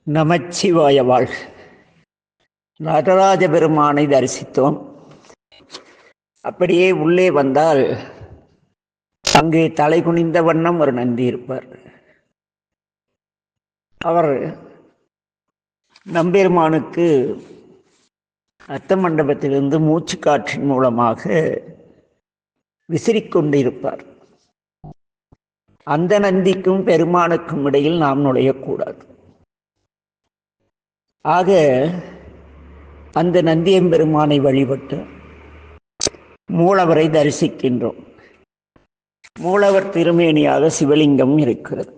நமச்சிவாய வாழ்க. நடராஜ பெருமானை தரிசித்தோம். அப்படியே உள்ளே வந்தால் அங்கே தலை குனிந்த வண்ணம் ஒரு நந்தி இருப்பார். அவர் நம்பெருமானுக்கு அர்த்த மண்டபத்திலிருந்து மூச்சு காற்றின் மூலமாக விசிறிக்கொண்டிருப்பார். அந்த நந்திக்கும் பெருமானுக்கும் இடையில் நாம் நுழையக்கூடாது. ஆக அந்த நந்தியம்பெருமானை வழிபட்டு மூலவரை தரிசிக்கின்றோம். மூலவர் திருமேனியாக சிவலிங்கம் இருக்கிறது.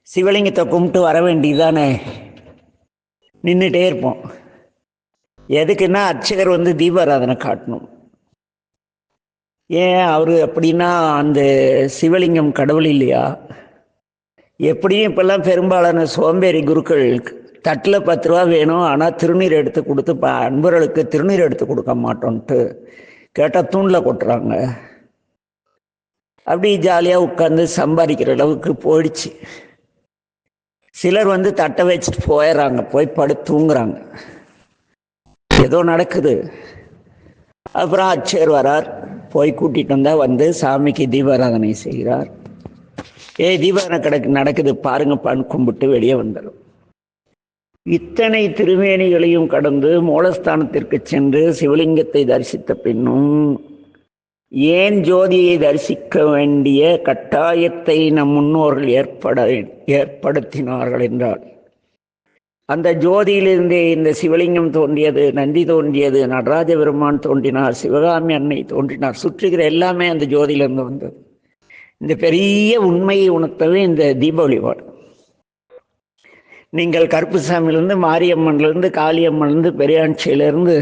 சிவலிங்கத்தை கும்பிட்டு வர வேண்டியதானே, நின்றுட்டே இருப்போம். எதுக்குன்னா அர்ச்சகர் தீபாராதனை காட்டணும். ஏன் அவரு அப்படின்னா அந்த சிவலிங்கம் கடவுள் இல்லையா? எப்படியும் இப்பெல்லாம் பெரும்பாலான சோம்பேறி குருக்கள் தட்டில் 10 ரூபா வேணும், ஆனால் திருநீர் எடுத்து கொடுத்து அன்பர்களுக்கு திருநீர் எடுத்து கொடுக்க மாட்டோன்ட்டு கேட்டால் தூண்டில் கொட்டுறாங்க. அப்படி ஜாலியாக உட்காந்து சம்பாதிக்கிற அளவுக்கு போயிடுச்சு. சிலர் தட்டை வச்சுட்டு போயிடுறாங்க, போய் படுத்து தூங்குறாங்க. ஏதோ நடக்குது. அப்புறம் அர்ச்சகர் வரார், போய் கூட்டிகிட்டு வந்தால் சாமிக்கு தீபாராதனை செய்கிறார். தீபாராதனை நடக்குது பாருங்கப்பான்னு கும்பிட்டு வெளியே வந்துடும். இத்தனை திருமேனிகளையும் கடந்து மூலஸ்தானத்திற்கு சென்று சிவலிங்கத்தை தரிசித்த பின்னும் ஏன் ஜோதியை தரிசிக்க வேண்டிய கட்டாயத்தை நம் முன்னோர்கள் ஏற்படுத்தினார்கள் என்றால், அந்த ஜோதியிலிருந்தே இந்த சிவலிங்கம் தோன்றியது, நந்தி தோன்றியது, நடராஜ பெருமான் தோன்றினார், சிவகாமி அன்னை தோன்றினார். சுற்றுகிற எல்லாமே அந்த ஜோதியிலிருந்து வந்தது. இந்த பெரிய உண்மையை உணர்த்தவே இந்த தீப வழிபாடு. நீங்கள் கருப்புசாமியிலேருந்து, மாரியம்மன்லேருந்து, காளியம்மன்லேருந்து, பெரியாட்சியிலேருந்து,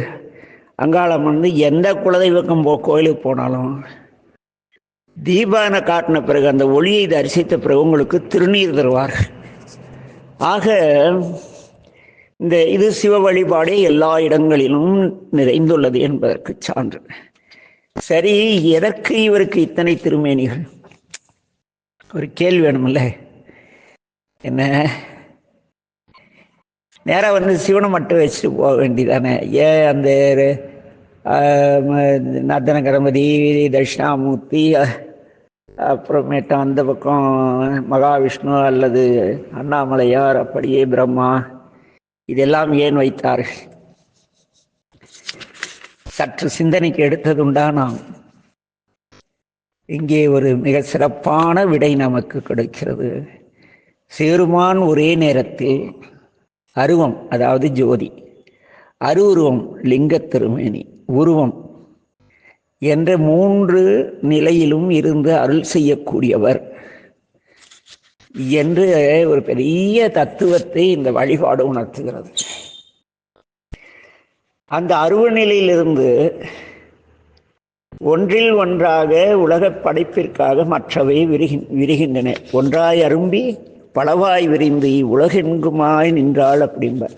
அங்காளம்மன், எந்த குலதெய்வக்கம் கோயிலுக்கு போனாலும் தீபானை காட்டின பிறகு அந்த ஒளியை தரிசித்த பிறகு உங்களுக்கு திருநீர் தருவார்கள். ஆக இது சிவ வழிபாடே எல்லா இடங்களிலும் நிறைந்துள்ளது என்பதற்கு சான்று. சரி, எதற்கு இவருக்கு இத்தனை திருமேனிகள்? ஒரு கேள்வி வேணுமில்ல. என்ன, நேராக சிவனை மட்டும் வச்சுட்டு போக வேண்டியதானே? ஏன் அந்த நர்தன கணபதி, தட்சிணாமூர்த்தி, அப்புறமேட்டு அந்த பக்கம் மகாவிஷ்ணு அல்லது அண்ணாமலையார், அப்படியே பிரம்மா, இதெல்லாம் ஏன் வைத்தார்கள்? சற்று சிந்தனைக்கு எடுத்ததுண்டா நாம்? இங்கே ஒரு மிக சிறப்பான விடை நமக்கு கிடைக்கிறது. சேருமான் ஒரே நேரத்தில் அருவம், அதாவது ஜோதி, அருவுருவம், லிங்க திருமேனி, உருவம் என்ற 3 நிலையிலும் இருந்து அருள் செய்யக்கூடியவர் என்று ஒரு பெரிய தத்துவத்தை இந்த வழிபாடு உணர்த்துகிறது. அந்த அருவ நிலையிலிருந்து ஒன்றில் ஒன்றாக உலக படைப்பிற்காக மற்றவை விரிகின்றன. ஒன்றாய் அரும்பி பலவாய் விரிந்து உலகெங்குமாய் நின்றாள் அப்படிம்பார்.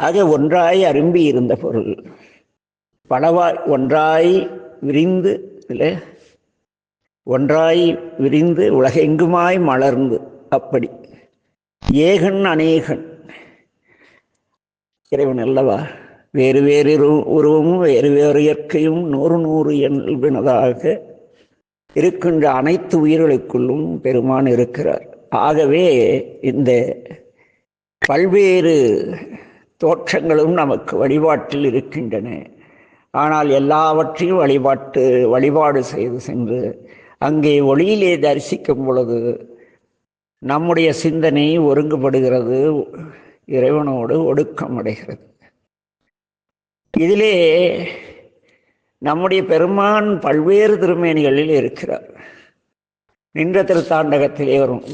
ஆக ஒன்றாய் அரும்பி இருந்த பொருள் பலவாய் ஒன்றாய் விரிந்து, இல்லை, ஒன்றாய் விரிந்து உலகெங்குமாய் மலர்ந்து, அப்படி ஏகன் அநேகன் இறைவன் அல்லவா? வேறு வேறு உருவமும் வேறு வேறு இயற்கையும் 100 இயல்பினதாக இருக்கின்ற அனைத்து உயிர்களுக்குள்ளும் பெருமான் இருக்கிறார். ஆகவே இந்த பல்வேறு தோற்றங்களும் நமக்கு வழிபாட்டில் இருக்கின்றன. ஆனால் எல்லாவற்றையும் வழிபாடு செய்து சென்று அங்கே ஒளியிலே தரிசிக்கும் பொழுது நம்முடைய சிந்தனை ஒருங்குபடுகிறது, இறைவனோடு ஒடுக்கமடைகிறது. இதிலே நம்முடைய பெருமான் பல்வேறு திருமேனிகளில் இருக்கிறார். நின்ற திருத்தாண்டகத்திலே வரும்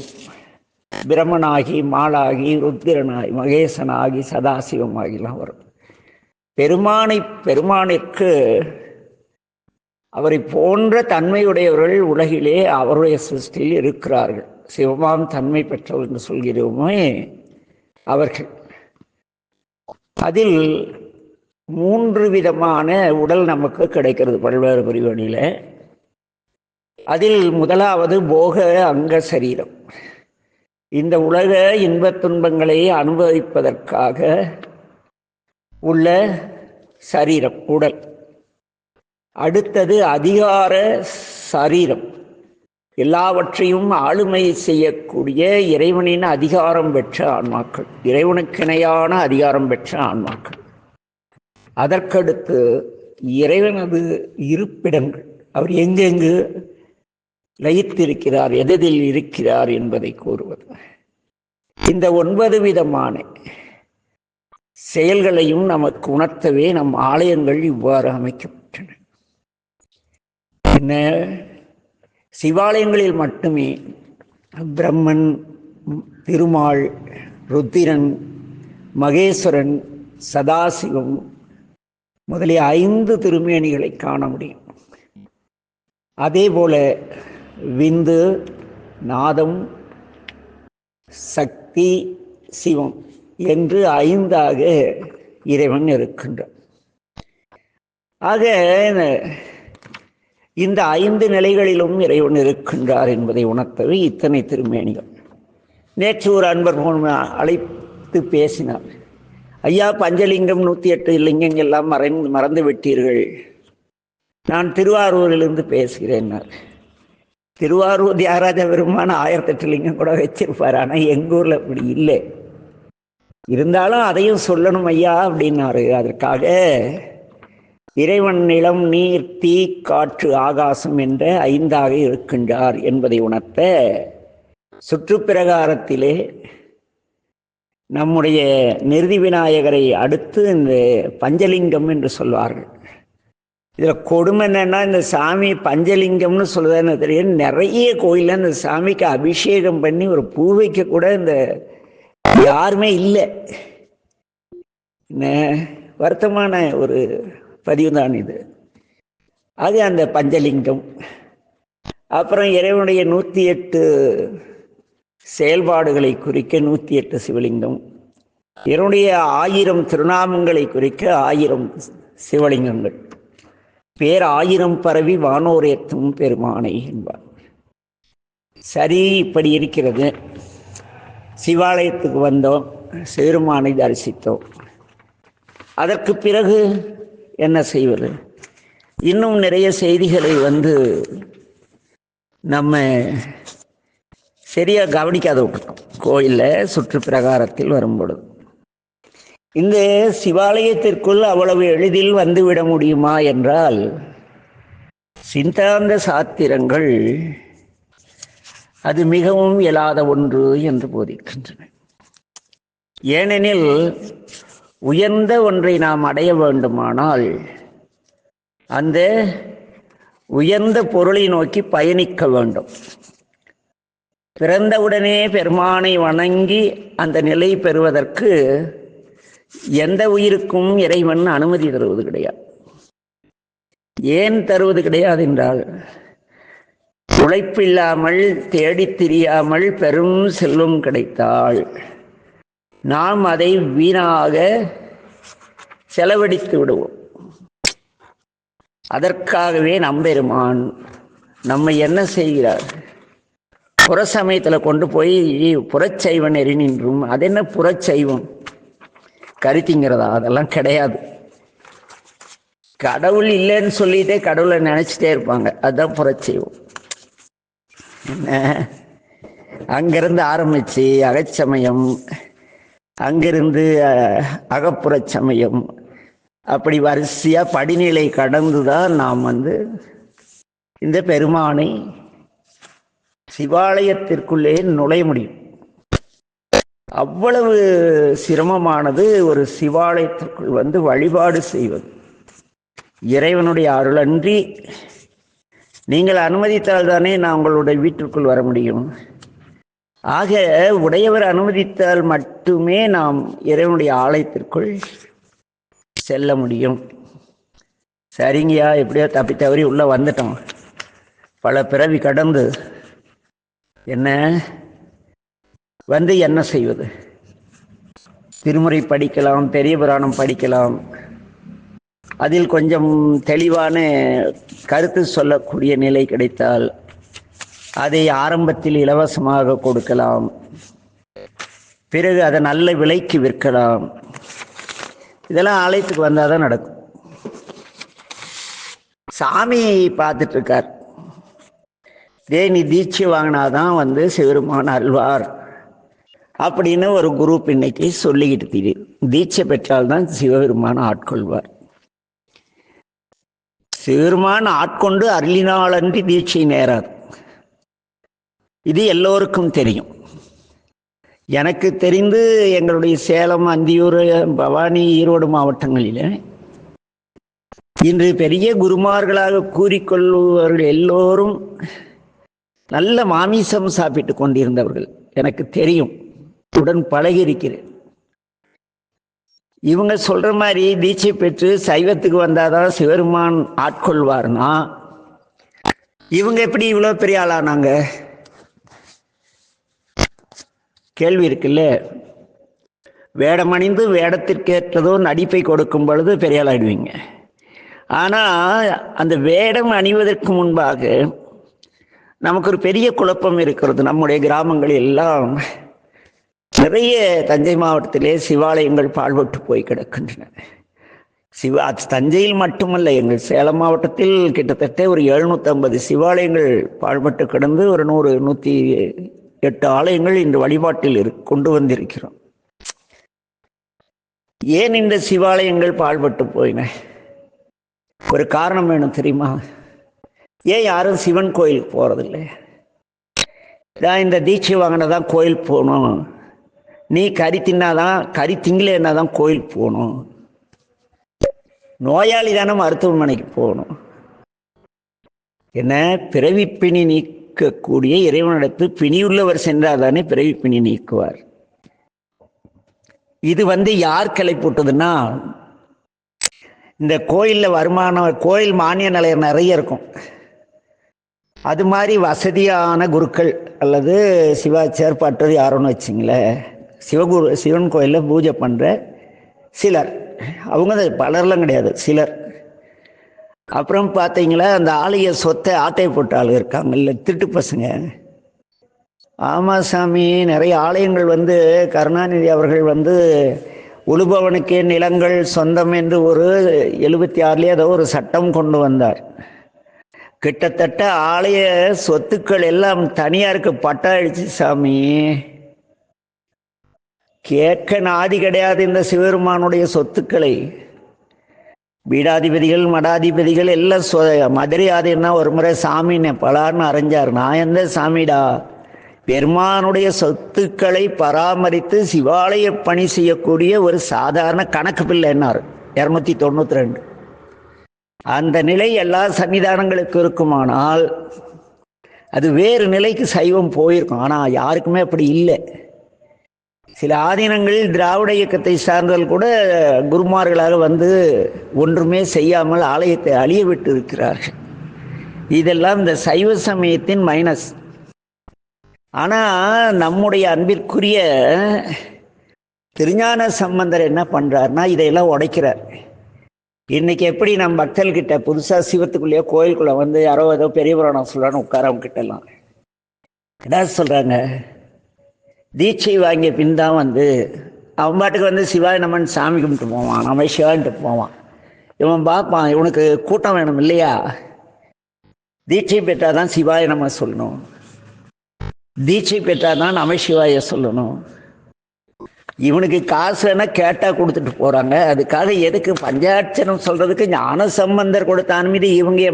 பிரமனாகி, மாலாகி, ருத்திரனாகி, மகேசனாகி, சதாசிவமாகிலாம் வரும். பெருமானிற்கு அவரை போன்ற தன்மையுடையவர்கள் உலகிலே அவருடைய சிருஷ்டியில் இருக்கிறார்கள். சிவமாம் தன்மை பெற்றவர் என்று சொல்கிறோமே அவர்கள். அதில் 3 விதமான உடல் நமக்கு கிடைக்கிறது பல்வேறு பிரிவணியில். அதில் முதலாவது போக அங்க சரீரம். இந்த உலக இன்பத் துன்பங்களை அனுபவிப்பதற்காக உள்ள சரீரம், உடல். அடுத்தது அதிகார சரீரம், எல்லாவற்றையும் ஆளுமை செய்யக்கூடிய இறைவனின் அதிகாரம் பெற்ற ஆன்மாக்கள், இறைவனுக்கிணையான அதிகாரம் பெற்ற ஆன்மாக்கள். அதற்கடுத்து இறைவனது இருப்பிடங்கள், அவர் எங்கெங்கு லயித்திருக்கிறார், எதில் இருக்கிறார் என்பதை கூறுவது. இந்த 9 விதமான செயல்களையும் நமக்கு உணர்த்தவே நம் ஆலயங்கள் இவ்வாறு அமைக்கப்பட்டன. என்ன, சிவாலயங்களில் மட்டுமே பிரம்மன், திருமால், ருத்திரன், மகேஸ்வரன், சதாசிவம் முதலிய 5 திருமேனிகளை காண முடியும். அதேபோல விந்து, நாதம், சக்தி, சிவம் என்று 5ஆக இறைவன் இருக்கின்றான். ஆக இந்த 5 நிலைகளிலும் இறைவன் இருக்கின்றார் என்பதை உணர்த்தவே இத்தனை திருமேனிகள். நேற்று ஒரு அன்பர் அழைத்து பேசினார். ஐயா, பஞ்சலிங்கம் 108 லிங்கங்கள்லாம் மறந்து விட்டீர்கள், நான் திருவாரூரிலிருந்து பேசுகிறேன். திருவாரூர் தியாகராஜ பெருமான் 1008 லிங்கம் கூட வச்சிருப்பார், ஆனால் எங்கள் ஊரில் அப்படி இல்லை. இருந்தாலும் அதையும் சொல்லணும் ஐயா அப்படின்னாரு. அதற்காக இறைவன் நிலம், நீர், தீ, காற்று, ஆகாசம் என்ற 5ஆக இருக்கின்றார் என்பதை உணர்த்த சுற்றுப்பிரகாரத்திலே நம்முடைய நிறுதி விநாயகரை அடுத்து இந்த பஞ்சலிங்கம் என்று சொல்வார்கள். இதில் கொடுமை என்னன்னா, இந்த சாமி பஞ்சலிங்கம்னு சொல்லுதான்னு தெரியும், நிறைய கோயிலில் இந்த சாமிக்கு அபிஷேகம் பண்ணி ஒரு பூ வைக்க கூட இந்த யாருமே இல்லை. வருத்தமான ஒரு பதிவு தான் இது. அது அந்த பஞ்சலிங்கம். அப்புறம் இறைவனுடைய 108 செயல்பாடுகளை குறிக்க 108 சிவலிங்கம், இறைவனுடைய 1000 திருநாமங்களை குறிக்க 1000 சிவலிங்கங்கள், பேர் 1000 பரவி வானோர் ஏத்தும் பெருமானை என்பார். சரி, இப்படி இருக்கிறது. சிவாலயத்துக்கு வந்தோம், சிவருமானை தரிசித்தோம். அதற்கு பிறகு என்ன செய்வது? இன்னும் நிறைய செய்திகளை நம்ம சரியாக கவனிக்காத விட்டுட்டோம். கோயிலில் சுற்று பிரகாரத்தில் வரும்பொழுது இந்த சிவாலயத்திற்குள் அவ்வளவு எளிதில் வந்துவிட முடியுமா என்றால், சித்தாந்த சாத்திரங்கள் அது மிகவும் இயலாத ஒன்று என்று போதிக்கின்றன. ஏனெனில் உயர்ந்த ஒன்றை நாம் அடைய வேண்டுமானால் அந்த உயர்ந்த பொருளை நோக்கி பயணிக்க வேண்டும். பிறந்தவுடனே பெருமானை வணங்கி அந்த நிலை பெறுவதற்கு எந்த உயிருக்கும் இறைவன் அனுமதி தருவது கிடையாது. ஏன் தருவது கிடையாது என்றால், உழைப்பில்லாமல் தேடித் திரியாமல் பெரும் செல்வம் கிடைத்தால் நாம் அதை வீணாக செலவழித்து விடுவோம். அதற்காகவே நம்பெருமான் நம்மை என்ன செய்கிறார்? புறச்சமயத்தில் கொண்டு போய் புறச்சைவன் நெறி நின்றும். அது என்ன புறச்சைவம்? கருத்திங்கிறதா? அதெல்லாம் கிடையாது. கடவுள் இல்லைன்னு சொல்லிட்டே கடவுளை நினைச்சிட்டே இருப்பாங்க, அதுதான் புறச்சைவம். என்ன, அங்கிருந்து ஆரம்பிச்சு அகச்சமயம், அங்கிருந்து அகப்புறச் சமயம், அப்படி வரிசையா படிநிலை கடந்துதான் நாம் இந்த பெருமானை சிவாலயத்திற்குள்ளே நுழைய முடியும். அவ்வளவு சிரமமானது ஒரு சிவாலயத்திற்குள் வழிபாடு செய்வது. இறைவனுடைய அருளன்றி நீங்கள் அனுமதித்தால் தானே நான் உங்களுடைய வீட்டிற்குள் வர முடியும். ஆக உடையவர் அனுமதித்தால் மட்டுமே நாம் இறைவனுடைய ஆலயத்திற்குள் செல்ல முடியும். சரிங்கய்யா, எப்படியோ தப்பி தவறி உள்ள வந்துட்டோம், பல பிறவி கடந்து என்ன என்ன செய்வது? திருமுறை படிக்கலாம், பெரிய புராணம் படிக்கலாம், அதில் கொஞ்சம் தெளிவான கருத்து சொல்லக்கூடிய நிலை கிடைத்தால் அதை ஆரம்பத்தில் இலவசமாக கொடுக்கலாம். பிறகு அதை நல்ல விலைக்கு விற்கலாம். இதெல்லாம் ஆலயத்துக்கு வந்தால் தான் நடக்கும். சாமி பார்த்துட்டு இருக்கார். நீ தீட்சை வாங்கினாதான் சிவருமான் அல்வார் அப்படின்னு ஒரு குரூப் இன்னைக்கு சொல்லிக்கிட்டு தெரியுது. தீட்சை பெற்றால்தான் சிவபெருமான் ஆட்கொள்வார். சிவபெருமான் ஆட்கொண்டு அருளினாலன்றி தீட்சை நேராது. இது எல்லோருக்கும் தெரியும். எனக்கு தெரிந்து எங்களுடைய சேலம், அந்தியூர், பவானி, ஈரோடு மாவட்டங்களில் இன்று பெரிய குருமார்களாக கூறிக்கொள்பவர்கள் எல்லோரும் நல்ல மாமிசம் சாப்பிட்டு கொண்டிருந்தவர்கள் எனக்கு தெரியும். உடன் பழகி இருக்கிறேன். இவங்க சொல்ற மாதிரி தீட்சை பெற்று சைவத்துக்கு வந்தாதான் சிவருமான் ஆட்கொள்வார்னா இவங்க எப்படி இவ்வளோ பெரிய ஆளானாங்க? கேள்வி இருக்குல்ல. வேடமணிந்து வேடத்திற்கேற்றதோ நடிப்பை கொடுக்கும் பொழுது பெரிய ஆளாயிடுவீங்க. ஆனால் அந்த வேடம் அணிவதற்கு முன்பாக நமக்கு ஒரு பெரிய குழப்பம் இருக்கிறது. நம்முடைய கிராமங்களில் எல்லாம் நிறைய தஞ்சை மாவட்டத்திலே சிவாலயங்கள் பாழ்பட்டு போய் கிடக்கின்றன. தஞ்சையில் மட்டுமல்ல, எங்கள் சேலம் மாவட்டத்தில் கிட்டத்தட்ட ஒரு 750 சிவாலயங்கள் பாழ்பட்டு கிடந்து ஒரு 108 ஆலயங்கள் இன்று வழிபாட்டில் கொண்டு வந்திருக்கிறோம். ஏன் இந்த சிவாலயங்கள் பாழ்பட்டு போயின? ஒரு காரணம் வேணும் தெரியுமா? ஏன் யாரும் சிவன் கோயிலுக்கு போறதில்லை? இந்த தீட்சை வாங்கினதான் கோயில் போகணும், நீ கறி திங்கலைன்னாதான் கோயில் போகணும், நோயாளி தானே மருத்துவமனைக்கு போகணும். என்ன பிறவிப்பிணி நீக்கக்கூடிய இறைவனிடத்து பிணியுள்ளவர் சென்றால் தானே பிறவிப்பிணி நீக்குவார். இது யார் கிளை போட்டதுன்னா, இந்த கோயிலில் கோயில் மானிய நிலையம் நிறைய இருக்கும். அது மாதிரி வசதியான குருக்கள் அல்லது சிவாச்சார் யாரோன்னு வச்சிங்களேன், சிவன் கோயிலில் பூஜை பண்ணுற சிலர், அவங்க பலர்லாம் கிடையாது, சிலர். அப்புறம் பார்த்தீங்களா, அந்த ஆலய சொத்தை ஆட்டை போட்ட ஆள் இருக்காங்கல்ல, திருட்டு பசங்க. ஆமாம் சாமி, நிறைய ஆலயங்கள் கருணாநிதி அவர்கள் உழுபவனுக்கே நிலங்கள் சொந்தம் என்று ஒரு 76 ஏதோ ஒரு சட்டம் கொண்டு வந்தார். கிட்டத்தட்ட ஆலய சொத்துக்கள் எல்லாம் தனியாருக்கு பட்டா அடிச்சு சாமி. கேட்க நாதி கிடையாது இந்த சிவபெருமானுடைய சொத்துக்களை. பீடாதிபதிகள், மடாதிபதிகள் எல்லாம் மதுரை ஆதினா ஒரு முறை சாமின்னு பலார்னு அரைஞ்சார். நான் எந்த சாமிடா? பெருமானுடைய சொத்துக்களை பராமரித்து சிவாலய பணி செய்யக்கூடிய ஒரு சாதாரண கணக்கு பிள்ளை என்னார் 292. அந்த நிலை எல்லா சன்னிதானங்களுக்கும் இருக்குமானால் அது வேறு நிலைக்கு சைவம் போயிருக்கும். ஆனால் யாருக்குமே அப்படி இல்லை. சில ஆதீனங்களில் திராவிட இயக்கத்தை சார்ந்தவர்கள் கூட குருமார்களாக ஒன்றுமே செய்யாமல் ஆலயத்தை அழிய விட்டு இருக்கிறார்கள். இதெல்லாம் இந்த சைவ சமயத்தின் மைனஸ். ஆனால் நம்முடைய அன்பிற்குரிய திருஞான சம்பந்தர் என்ன பண்ணுறாருன்னா, இதையெல்லாம் உடைக்கிறார். இன்னைக்கு எப்படி நம்ம பக்தர்கிட்ட புதுசாக சிவத்துக்குள்ளேயோ கோயிலுக்குள்ளே யாரோ ஏதோ பெரிய புராணம் சொல்கிறான்னு உட்காரவங்க கிட்டலாம் என்ன சொல்கிறாங்க, தீட்சை வாங்கிய பின் தான் அவன் பாட்டுக்கு சிவாய நம்மன் சாமி கும்பிட்டு போவான், நம்ம சிவான்ட்டு போவான். இவன் பார்ப்பான், இவனுக்கு கூட்டம் வேணும் இல்லையா, தீட்சை பெற்றால் தான் சிவாய நம்ம சொல்லணும், தீட்சை பெற்றால் தான் நமசிவாய சொல்லணும். இவனுக்கு காசு வேணால் கேட்டால் கொடுத்துட்டு போகிறாங்க. அதுக்காக எதுக்கு பஞ்சாட்சரம் சொல்கிறதுக்கு ஞான சம்பந்தர் கொடுத்த அனுமதி இவங்க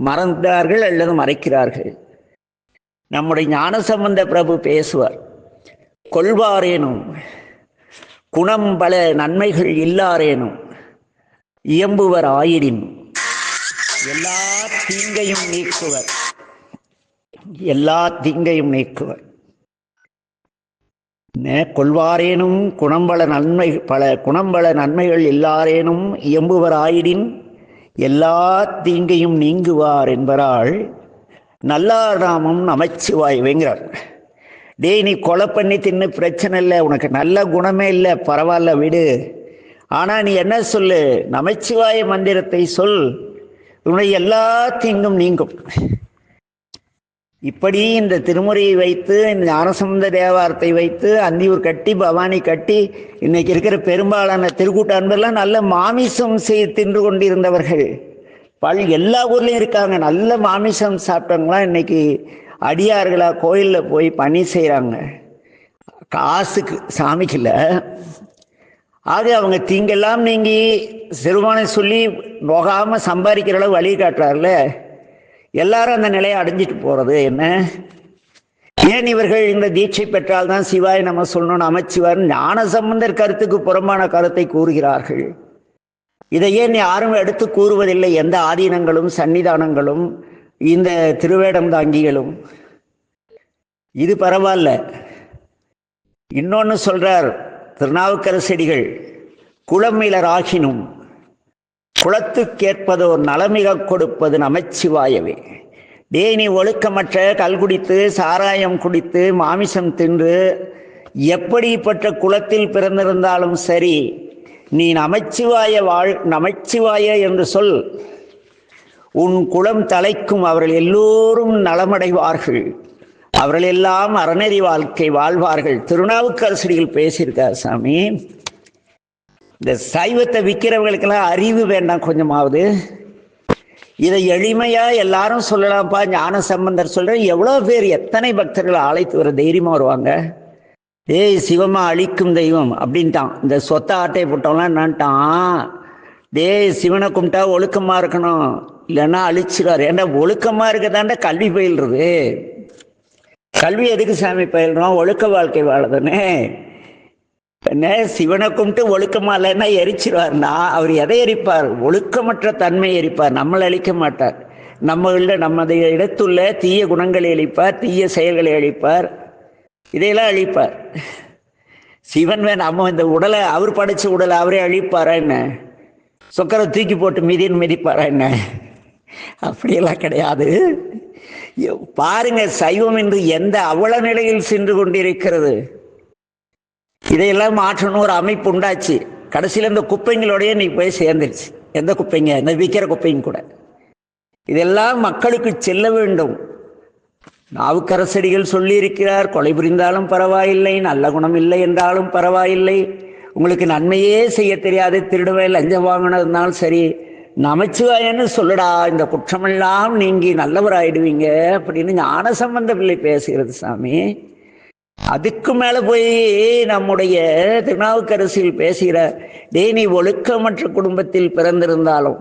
மறந்தார்கள் அல்லது மறைக்கிறார்கள். நம்முடைய ஞான சம்பந்த பிரபு பேசுவார், கொள்வாரேனும் குணம் பல நன்மைகள் இல்லாரேனும் இயம்புவர் ஆயிடின் எல்லா தீங்கையும் நீக்குவர், எல்லா தீங்கையும் நீக்குவர். கொள்வாரேனும் குணம்பல நன்மைகள் எல்லாரேனும் இயம்புவர் ஆயிடின் எல்லா தீங்கையும் நீங்குவார் என்பதால் நல்லார் நாமம் நமச்சிவாய்ங்கிறார். நீ கொலை பண்ணி தின்னு பிரச்சனை இல்லை, உனக்கு நல்ல குணமே இல்லை, பரவாயில்ல விடு. ஆனால் நீ என்ன சொல்லு, நமச்சிவாய மந்திரத்தை சொல், உன்னுடைய எல்லா தீங்கும் நீங்கும். இப்படி இந்த திருமுறையை வைத்து, இந்த ஞானசம்பந்த தேவாரத்தை வைத்து, அந்தியூர் கட்டி, பவானி கட்டி, இன்னைக்கு இருக்கிற பெரும்பாலான திருக்கூட்ட அன்பர்லாம் நல்ல மாமிசம் தின்று கொண்டிருந்தவர்கள் எல்லா ஊர்லேயும் இருக்காங்க. நல்ல மாமிசம் சாப்பிட்டவங்களாம் இன்னைக்கு அடியார்களா கோயிலில் போய் பணி செய்கிறாங்க, காசுக்கு, சாமிக்குல. ஆக அவங்க தீங்கெல்லாம் நீங்கி சிறுபானை சொல்லி போகாமல் சம்பாதிக்கிற அளவு வழி காட்டுறாருல, எல்லாரும் அந்த நிலையை அடைஞ்சிட்டு போகிறது என்ன? ஏன் இவர்கள் இந்த தீட்சை பெற்றால் தான் சிவாய் நம்ம சொல்லணும், நமச்சிவார் ஞானசம்பந்தர் கருத்துக்கு புறம்பான கருத்தை கூறுகிறார்கள்? இதை ஏன் யாரும் எடுத்து கூறுவதில்லை? எந்த ஆதீனங்களும் சன்னிதானங்களும் இந்த திருவேடம் தாங்கிகளும். இது பரவாயில்ல. இன்னொன்று சொல்றார் திருநாவுக்கரசடிகள், குளமிலராகினும் குளத்துக்கேற்பதோர் நலமிக கொடுப்பது நமச்சிவாயவே. நீ ஒழுக்கமற்ற கல்குடித்து சாராயம் குடித்து மாமிசம் தின்று எப்படிப்பட்ட குலத்தில் பிறந்திருந்தாலும் சரி, நீ நமச்சிவாய என்று சொல், உன் குலம் தலைக்கும், அவர்கள் எல்லோரும் நலமடைவார்கள், அவர்கள் எல்லாம் அறநெறி வாழ்க்கை வாழ்வார்கள். திருநாவுக்கரசடிகள் பேசியிருக்கார் சாமி. இந்த சைவத்தை விற்கிறவங்களுக்கெல்லாம் அறிவு வேண்டாம் கொஞ்சமாவது. இதை எளிமையா எல்லாரும் சொல்லலாம்ப்பா. ஞான சம்பந்தர் சொல்றேன், எவ்வளோ பேர், எத்தனை பக்தர்கள் அழைத்து வர தைரியமா வருவாங்க. ஏய் சிவமா அழிக்கும் தெய்வம் அப்படின்ட்டான். இந்த சொத்த ஆட்டை போட்டோம்லாம் என்னான்ட்டான், சிவனை கும்பிட்டா ஒழுக்கமா இருக்கணும், இல்லைன்னா அழிச்சிடாரு. ஏன்னா ஒழுக்கமா இருக்கதாண்ட கல்வி பயில்றது. கல்வி எதுக்கு சாமி பயில்றோம்? ஒழுக்க வாழ்க்கை வாழதானே. என்ன சிவனை கும்பிட்டு ஒழுக்கமா இல்லைன்னா எரிச்சிருவார்னா அவர் எதை எரிப்பார்? ஒழுக்கமற்ற தன்மை எரிப்பார், நம்மளை அழிக்க மாட்டார். நமது இடத்துள்ள தீய குணங்களை அழிப்பார், தீய செயல்களை அழிப்பார், இதையெல்லாம் அழிப்பார். சிவன் நம்ம இந்த உடலை, அவர் படைச்ச உடலை அவரே அழிப்பாரா என்ன? சொக்கரை தூக்கி போட்டு மிதிப்பாரா என்ன? அப்படியெல்லாம் கிடையாது. பாருங்க, சைவம் என்று எந்த அவல நிலையில் சென்று கொண்டிருக்கிறது. இதையெல்லாம் மாற்றணும் ஒரு அமைப்பு உண்டாச்சு. கடைசியில் இந்த குப்பைங்களோடய நீ போய் சேர்ந்துருச்சு. எந்த குப்பைங்க? இந்த விற்கிற குப்பைங்க கூட. இதெல்லாம் மக்களுக்கு செல்ல வேண்டும். நாவுக்கரசடிகள் சொல்லியிருக்கிறார், கொலை புரிந்தாலும் பரவாயில்லை, நல்ல குணம் இல்லை என்றாலும் பரவாயில்லை, உங்களுக்கு நன்மையே செய்ய தெரியாது, திருடுவேன் லஞ்சம் வாங்கினதுனாலும் சரி, நமச்சிவாயன்னு சொல்லடா, இந்த குற்றமெல்லாம் நீங்கி நல்லவராயிடுவீங்க அப்படின்னு ஞானசம்பந்த பிள்ளை பேசுகிறது சாமி. அதுக்கு மேல போய் நம்முடைய திருநாவுக்கரசில் பேசுகிற, நீ ஒழுக்கமற்ற குடும்பத்தில் பிறந்திருந்தாலும்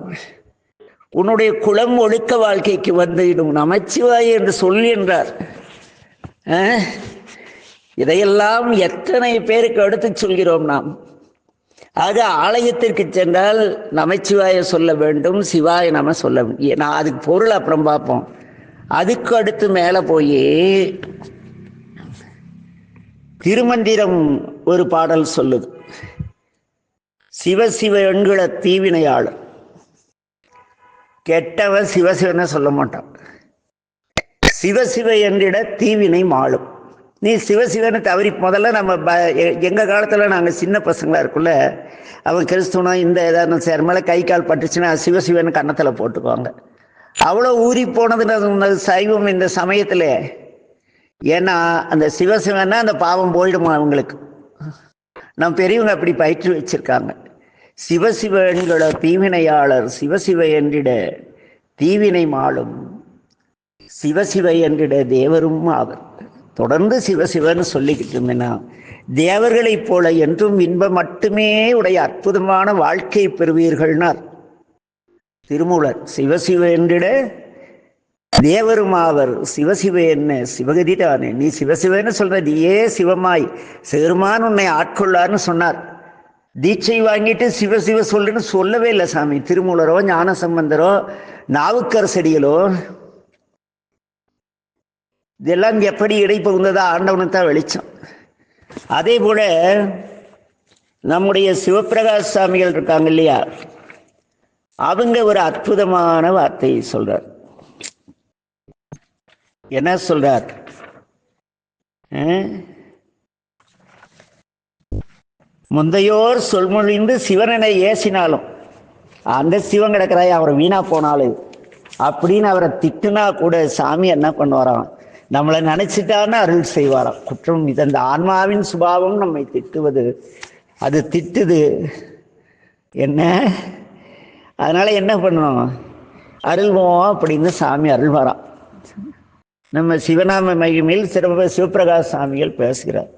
உன்னுடைய குலம் ஒழுக்க வாழ்க்கைக்கு வந்துவிடும், நமச்சிவாய் என்று சொல்லி என்றார். இதையெல்லாம் எத்தனை பேருக்கு எடுத்து சொல்கிறோம் நாம். ஆக ஆலயத்திற்கு சென்றால் நமச்சிவாய சொல்ல வேண்டும், சிவாய நம சொல்ல வேண்டும். நான் அதுக்கு பொருள் அப்புறம் பார்ப்போம். அதுக்கு அடுத்து மேலே போய் திருமந்திரம் ஒரு பாடல் சொல்லுது, சிவசிவ எண்கள தீவினையாளர். கெட்டவன் சிவசிவனை சொல்ல மாட்டான். சிவசிவ என்றிட தீவினை மாளும். நீ சிவசிவனை தவறி, முதல்ல நம்ம எங்கள் காலத்தில் நாங்கள் சின்ன பசங்களாக இருக்குள்ள, அவன் கிறிஸ்துவனா இந்த ஏதாவது சேர் மேலே கை கால் பட்டுச்சுன்னா சிவசிவன் கன்னத்தில் போட்டுக்குவாங்க. அவ்வளோ ஊறி போனதுன்னு சைவம் இந்த சமயத்தில். ஏன்னா அந்த சிவசிவன்னா அந்த பாவம் போயிடுமா அவங்களுக்கு. நம் பெரியவங்க அப்படி பயிற்சி வச்சிருக்காங்க. சிவசிவ என்கிற தீவினையாளர், சிவசிவ என்றிட தீவினை மாளும், சிவசிவ என்றிட தேவரும் அவர். தொடர்ந்து சிவசிவன்னு சொல்லிக்கிட்டு இருந்தேன்னா தேவர்களைப் போல என்றும் இன்பம் மட்டுமே உடைய அற்புதமான வாழ்க்கை பெறுவீர்கள்னார் திருமூலர். சிவசிவ என்றிட தேவருமாவர். சிவசிவ என்ன? சிவகதி தானே. நீ சிவசிவன்னு சொல்ற, நீயே சிவமாய் சிறுமான் உன்னை ஆட்கொள்ளார்னு சொன்னார். தீட்சை வாங்கிட்டு சிவசிவ சொல்லுன்னு சொல்லவே இல்லை சாமி. திருமூலரோ ஞானசம்பந்தரோ நாவுக்கரசடிகளோ. இதெல்லாம் எப்படி இடைப்பகுந்ததா ஆண்டவனுக்கு தான் வெளிச்சம். அதே போல நம்முடைய சிவபிரகாஷ் சாமிகள் இருக்காங்க இல்லையா, அவங்க ஒரு அற்புதமான வார்த்தையை சொல்றார். என்ன சொல்றார்? முந்தையோர் சொல்மொழிந்து சிவனனை ஏசினாலும், அந்த சிவன் கிடக்கிறாய் அவர் வீணா போனாலும் அப்படின்னு அவரை திட்டுனா கூட சாமி என்ன பண்ணுவாராம், நம்மளை நினைச்சிட்டான்னு அருள் செய்வாராம். குற்றம் இது அந்த ஆன்மாவின் சுபாவம் நம்மை திட்டுவது, அது திட்டுது என்ன. அதனால என்ன பண்ணணும், அருள்வோம் அப்படின்னு சாமி அருள்வாராம். நம்ம சிவநாம மகிமையில் சிவபிரகாச சாமிகள் பேசுகிறார்.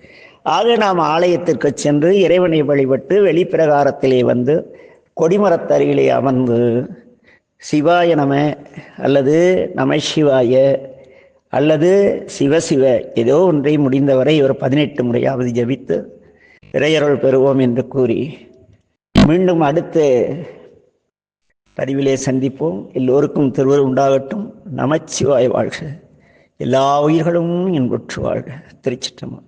ஆக நாம் ஆலயத்திற்கு சென்று இறைவனை வழிபட்டு வெளிப்பிரகாரத்திலே வந்து கொடிமரத்தருகிலே அமர்ந்து சிவாய நம அல்லது நம சிவாய அல்லது சிவசிவ ஏதோ ஒன்றை முடிந்தவரை ஒரு 18 முறையாவது ஜபித்து இறையருள் பெறுவோம் என்று கூறி மீண்டும் அடுத்த பதிவிலே சந்திப்போம். எல்லோருக்கும் திருவருள் உண்டாகட்டும். நமச்சிவாய வாழ்க. எல்லா உயிர்களும் இன்புற்று வாழ்க. திருச்சிற்றம்பலம்.